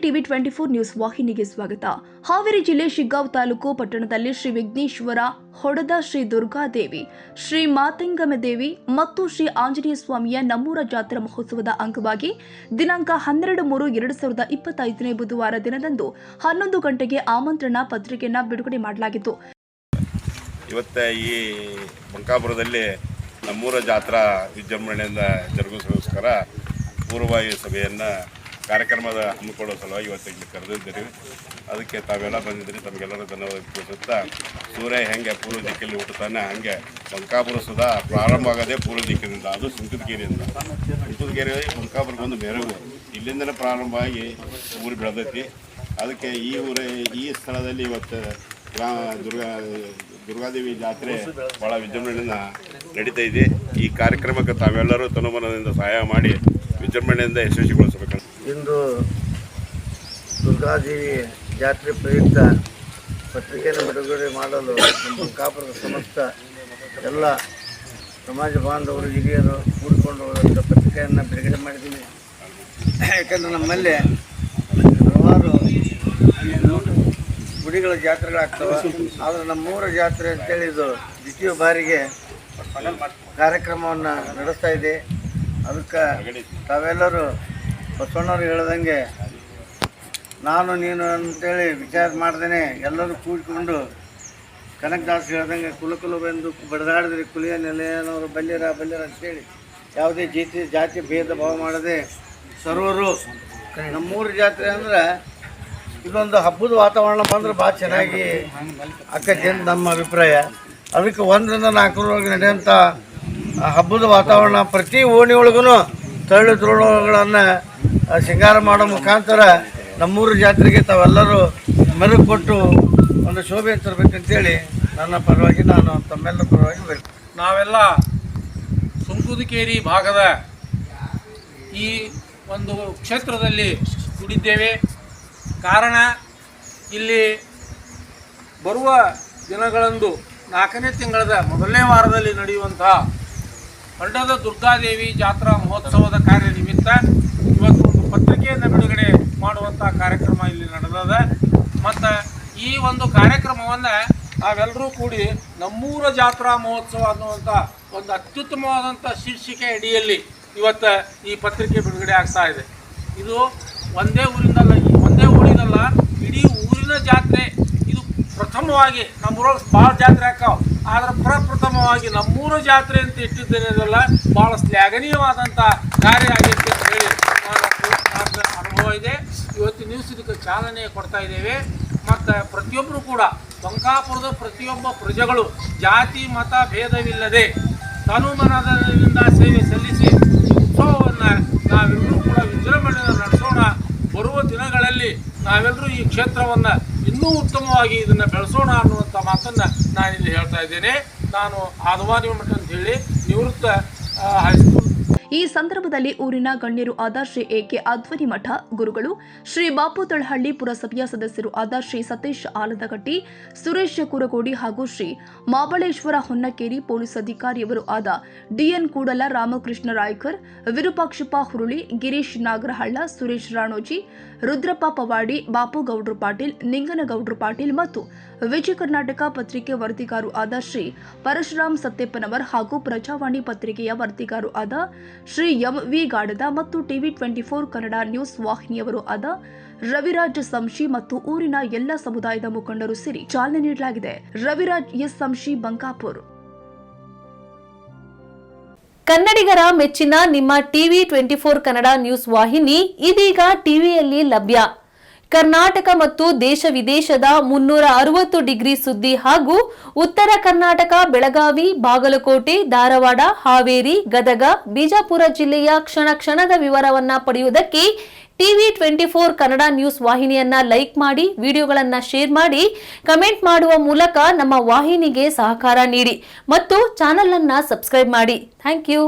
TV 24 news ವಾಹಿನಿಗೆ ಸ್ವಾಗತ. ಹಾವೇರಿ ಜಿಲ್ಲೆ ಶಿಗ್ಗಾಂವ್ ತಾಲೂಕು ಪಟ್ಟಣದಲ್ಲಿ ಶ್ರೀ ವಿಘ್ನೇಶ್ವರ ಹೊಡೆದ ಶ್ರೀ ದುರ್ಗಾದೇವಿ, ಶ್ರೀ ಮಾತಂಗಮದೇವಿ ಮತ್ತು ಶ್ರೀ ಆಂಜನೇಯ ಸ್ವಾಮಿಯ ನಮ್ಮೂರ ಜಾತ್ರಾ ಮಹೋತ್ಸವದ ಅಂಗವಾಗಿ ದಿನಾಂಕ 12/3/2025 ಬುಧವಾರ ದಿನದಂದು 11 ಗಂಟೆಗೆ ಆಮಂತ್ರಣ ಪತ್ರಿಕೆಯನ್ನು ಬಿಡುಗಡೆ ಮಾಡಲಾಗಿತ್ತು. ಇವತ್ತು ಈ ಬಂಕಾಪುರದಲ್ಲಿ ನಮ್ಮೂರ ಜಾತ್ರಾ ವಿಜೃಂಭಣೆಯಿಂದ ಜರುಗಿಸೋಸ್ಕರ ಪೂರ್ವಭಾವಿ ಸಭೆಯನ್ನು ಕಾರ್ಯಕ್ರಮದ ಹಮ್ಮಿಕೊಳ್ಳೋ ಸಲುವಾಗಿ ಇವತ್ತು ಇಲ್ಲಿ ಕರೆದಿದ್ದೀರಿ. ಅದಕ್ಕೆ ತಾವೆಲ್ಲ ಬಂದಿದ್ದೀರಿ. ತಮಗೆಲ್ಲರೂ ಧನ್ಯವಾದ ತಿಳಿಸುತ್ತಾ, ಸೂರ್ಯ ಹೆಂಗೆ ಪೂರ್ವ ದಿಕ್ಕಲ್ಲಿ ಹುಟ್ಟುತ್ತಾನೆ ಹಾಗೆ ಬಂಕಾಪುರ ಸುಧಾ ಪ್ರಾರಂಭ ಆಗೋದೇ ಪೂರ್ವ ದಿಕ್ಕಿನಿಂದ, ಅದು ಸುಂಕದಗೇರಿಯಿಂದ. ಸುಂಕದಗೇರಿ ಬಂಕಾಪುರಕ್ಕೆ ಒಂದು ಮೆರಗು, ಇಲ್ಲಿಂದಲೇ ಪ್ರಾರಂಭ ಆಗಿ ಊರು ಬೆಳೆದೈತಿ. ಅದಕ್ಕೆ ಈ ಸ್ಥಳದಲ್ಲಿ ಇವತ್ತು ದುರ್ಗಾದೇವಿ ಜಾತ್ರೆ ಭಾಳ ವಿಜೃಂಭಣೆಯಿಂದ ನಡೀತಾ ಇದೆ. ಈ ಕಾರ್ಯಕ್ರಮಕ್ಕೆ ತಾವೆಲ್ಲರೂ ತನುಮನದಿಂದ ಸಹಾಯ ಮಾಡಿ ವಿಜೃಂಭಣೆಯಿಂದ ಯಶಸ್ವಿಗೊಳಿಸಬೇಕು. ಇಂದು ದುರ್ಗಾದೇವಿ ಜಾತ್ರೆ ಪ್ರಯುಕ್ತ ಪತ್ರಿಕೆಯನ್ನು ಬಿಡುಗಡೆ ಮಾಡಲು ನಮ್ಮ ಬಂಕಾಪುರದ ಸಮಸ್ತ ಎಲ್ಲ ಸಮಾಜ ಬಾಂಧವರು ಹಿರಿಯರು ಕೂಡಿಕೊಂಡು ಹೋದಂಥ ಪತ್ರಿಕೆಯನ್ನು ಬಿಡುಗಡೆ ಮಾಡಿದ್ದೀವಿ. ಯಾಕಂದರೆ ನಮ್ಮಲ್ಲಿ ಹಲವಾರು ಗುಡಿಗಳ ಜಾತ್ರೆಗಳಾಗ್ತವೆ. ಆದರೆ ನಮ್ಮೂರ ಜಾತ್ರೆ ಅಂತೇಳಿ ಇದು ದ್ವಿತೀಯ ಬಾರಿಗೆ ಕಾರ್ಯಕ್ರಮವನ್ನು ನಡೆಸ್ತಾ ಇದೆ. ಅದಕ್ಕೆ ತಾವೆಲ್ಲರೂ ಬಸವಣ್ಣವ್ರು ಹೇಳ್ದಂಗೆ ನಾನು ನೀನು ಅಂತೇಳಿ ವಿಚಾರ ಮಾಡ್ದೇ ಎಲ್ಲರೂ ಕೂಡಿಕೊಂಡು ಕನಕದಾಸ್ ಹೇಳ್ದಂಗೆ ಕುಲಕುಲವೆಂದು ಬಡದಾಡಿದ್ರೆ ಕುಲಿಯ ನೆಲೆಯನವರು ಬಲ್ಲಿರ ಅಂತೇಳಿ ಯಾವುದೇ ಜಾತಿ ಭೇದ ಭಾವ ಮಾಡದೆ ಸರ್ವರು ನಮ್ಮೂರ ಜಾತ್ರೆ ಅಂದ್ರೆ ಇದೊಂದು ಹಬ್ಬದ ವಾತಾವರಣ ಬಂದ್ರೆ ಭಾಳ ಚೆನ್ನಾಗಿ ಆಕೈತಿ ಅಂತ ನಮ್ಮ ಅಭಿಪ್ರಾಯ. ಅದಕ್ಕೆ 1ರಿಂದ 4ರವರೆಗೆ ನಡೆಯುವಂಥ ಹಬ್ಬದ ವಾತಾವರಣ ಪ್ರತಿ ಓಣಿ ಒಳಗೂ ತಳ್ಳು ತೋರಣಗಳನ್ನು ಶೃಂಗಾರ ಮಾಡೋ ಮುಖಾಂತರ ನಮ್ಮೂರು ಜಾತ್ರೆಗೆ ತಾವೆಲ್ಲರೂ ಮೆರುಗು ಕೊಟ್ಟು ಒಂದು ಶೋಭೆ ತರಬೇಕಂತೇಳಿ ನನ್ನ ಪರವಾಗಿ ನಾನು ತಮ್ಮೆಲ್ಲ ಪರವಾಗಿ ಬೇಕು. ನಾವೆಲ್ಲ ಸುಂಕುದಕೇರಿ ಭಾಗದ ಈ ಒಂದು ಕ್ಷೇತ್ರದಲ್ಲಿ ಕೂಡಿದ್ದೇವೆ. ಕಾರಣ ಇಲ್ಲಿ ಬರುವ ದಿನಗಳಂದು 4ನೇ ತಿಂಗಳದ ಮೊದಲನೇ ವಾರದಲ್ಲಿ ನಡೆಯುವಂತಹ ಹೊಡೆದ ದುರ್ಗಾದೇವಿ ಜಾತ್ರಾ ಮಹೋತ್ಸವದ ಕಾರ್ಯ ನಿಮಿತ್ತ ಇವತ್ತು ಒಂದು ಪತ್ರಿಕೆಯನ್ನು ಬಿಡುಗಡೆ ಮಾಡುವಂಥ ಕಾರ್ಯಕ್ರಮ ಇಲ್ಲಿ ನಡೆದದ. ಮತ್ತು ಈ ಒಂದು ಕಾರ್ಯಕ್ರಮವನ್ನು ನಾವೆಲ್ಲರೂ ಕೂಡಿ ನಮ್ಮೂರ ಜಾತ್ರಾ ಮಹೋತ್ಸವ ಅನ್ನುವಂಥ ಒಂದು ಅತ್ಯುತ್ತಮವಾದಂಥ ಶೀರ್ಷಿಕೆ ಅಡಿಯಲ್ಲಿ ಇವತ್ತು ಈ ಪತ್ರಿಕೆ ಬಿಡುಗಡೆ ಆಗ್ತಾ ಇದೆ. ಇದು ಒಂದೇ ಊರಿನಲ್ಲ ಇಡೀ ಊರಿನ ಜಾತ್ರೆ. ಇದು ಪ್ರಥಮವಾಗಿ ನಮ್ಮೂರೊಳಗೆ ಭಾಳ ಜಾತ್ರೆ ಹಾಕಾವ, ಆದರೆ ಪ್ರಪ್ರಥಮವಾಗಿ ನಮ್ಮೂರ ಜಾತ್ರೆ ಅಂತ ಇಟ್ಟಿದ್ದೇನೆಲ್ಲ ಭಾಳ ಶ್ಲಾಘನೀಯವಾದಂಥ ಕಾರ್ಯ ಆಗೈತೆ ಅಂತ ಹೇಳಿ ನನ್ನ ಅನುಭವ ಇದೆ. ಇವತ್ತು ನ್ಯೂಸ್ ಇದಕ್ಕೆ ಚಾಲನೆ ಕೊಡ್ತಾ ಇದ್ದೇವೆ. ಮತ್ತು ಪ್ರತಿಯೊಬ್ಬರು ಕೂಡ ಬಂಕಾಪುರದ ಪ್ರತಿಯೊಬ್ಬ ಪ್ರಜೆಗಳು ಜಾತಿ ಮತ ಭೇದವಿಲ್ಲದೆ ತನುಮನದಿಂದ ಸೇವೆ ಸಲ್ಲಿಸಿ ಉತ್ಸವವನ್ನು ನಾವೆಲ್ಲರೂ ಕೂಡ ವಿಜೃಂಭಣೆಯಿಂದ ನಡೆಸೋಣ. ಬರುವ ದಿನಗಳಲ್ಲಿ ನಾವೆಲ್ಲರೂ ಈ ಕ್ಷೇತ್ರವನ್ನು ಇನ್ನೂ ಉತ್ತಮವಾಗಿ ಇದನ್ನು ಬೆಳೆಸೋಣ ಅನ್ನುವಂಥ ಮಾತನ್ನು ನಾನಿಲ್ಲಿ ಹೇಳ್ತಾ ಇದ್ದೇನೆ. ನಾನು ಆದವಾನಿ ಮಠ ಅಂತ ಹೇಳಿ ನಿವೃತ್ತ ಹೈಸ್ಕೂಲ್. ಈ ಸಂದರ್ಭದಲ್ಲಿ ಊರಿನ ಗಣ್ಯರು ಆದ ಶ್ರೀ ಎಕೆ ಅಧ್ವನಿ ಮಠ ಗುರುಗಳು, ಶ್ರೀ ಬಾಪು ತಳಹಳ್ಳಿ ಪುರಸಭೆಯ ಸದಸ್ಯರು ಆದ ಶ್ರೀ ಸತೀಶ್ ಆಲದಗಟ್ಟಿ, ಸುರೇಶ್ ಕುರಗೋಡಿ ಹಾಗೂ ಶ್ರೀ ಮಾಬಳೇಶ್ವರ ಹೊನ್ನಕೇರಿ, ಪೊಲೀಸ್ ಅಧಿಕಾರಿಯವರು ಆದ ಡಿಎನ್ ಕೂಡಲ, ರಾಮಕೃಷ್ಣ ರಾಯ್ಕರ್, ವಿರೂಪಾಕ್ಷಪ್ಪ ಹುರುಳಿ, ಗಿರೀಶ್ ನಾಗರಹಳ್ಳ, ಸುರೇಶ್ ರಾಣೋಜಿ, ರುದ್ರಪ್ಪ ಪವಾಡಿ, ಬಾಪು ಗೌಡ್ರು ಪಾಟೀಲ್, ನಿಂಗನಗೌಡ್ರು ಪಾಟೀಲ್ ಮತ್ತು ವಿಜಯ ಕರ್ನಾಟಕ ಪತ್ರಿಕೆ ವರದಿಗಾರು ಆದ ಶ್ರೀ ಪರಶುರಾಮ್ ಸತ್ಯಪ್ಪನವರ್ ಹಾಗೂ ಪ್ರಜಾವಾಣಿ ಪತ್ರಿಕೆಯ ವರದಿಗಾರು ಆದ ಶ್ರೀ ಎಂ.ವಿ. ಗಾಡದ ಮತ್ತು ಟಿವಿ 24 ಕನ್ನಡ ನ್ಯೂಸ್ ವಾಹಿನಿಯವರು ಆದ ರವಿರಾಜ್ ಸಂಶಿ ಮತ್ತು ಊರಿನ ಎಲ್ಲ ಸಮುದಾಯದ ಮುಖಂಡರು ಸೇರಿ ಚಾಲನೆ ನೀಡಲಾಗಿದೆ. ರವಿರಾಜ್ ಎಸ್ ಸಂಶಿ, ಬಂಕಾಪುರ್. ಕನ್ನಡಿಗರ ಮೆಚ್ಚಿನ ನಿಮ್ಮ ಟಿವಿ 24 ಕನ್ನಡ ನ್ಯೂಸ್ ವಾಹಿನಿ ಇದೀಗ ಟಿವಿಯಲ್ಲಿ ಲಭ್ಯ. ಕರ್ನಾಟಕ ಮತ್ತು ದೇಶ ವಿದೇಶದ 360 ಡಿಗ್ರಿ ಸುದ್ದಿ ಹಾಗೂ ಉತ್ತರ ಕರ್ನಾಟಕ, ಬೆಳಗಾವಿ, ಬಾಗಲಕೋಟೆ, ಧಾರವಾಡ, ಹಾವೇರಿ, ಗದಗ, ಬಿಜಾಪುರ ಜಿಲ್ಲೆಯ ಕ್ಷಣ ಕ್ಷಣದ ವಿವರವನ್ನ ಪಡೆಯುವುದಕ್ಕೆ ಟಿವಿ 24 ಕನ್ನಡ ನ್ಯೂಸ್ ವಾಹಿನಿಯನ್ನ ಲೈಕ್ ಮಾಡಿ, ವಿಡಿಯೋಗಳನ್ನ ಶೇರ್ ಮಾಡಿ, ಕಮೆಂಟ್ ಮಾಡುವ ಮೂಲಕ ನಮ್ಮ ವಾಹಿನಿಗೆ ಸಹಕಾರ ನೀಡಿ ಮತ್ತು ಚಾನೆಲ್ ಅನ್ನ ಸಬ್ಸ್ಕ್ರೈಬ್ ಮಾಡಿ. Thank you.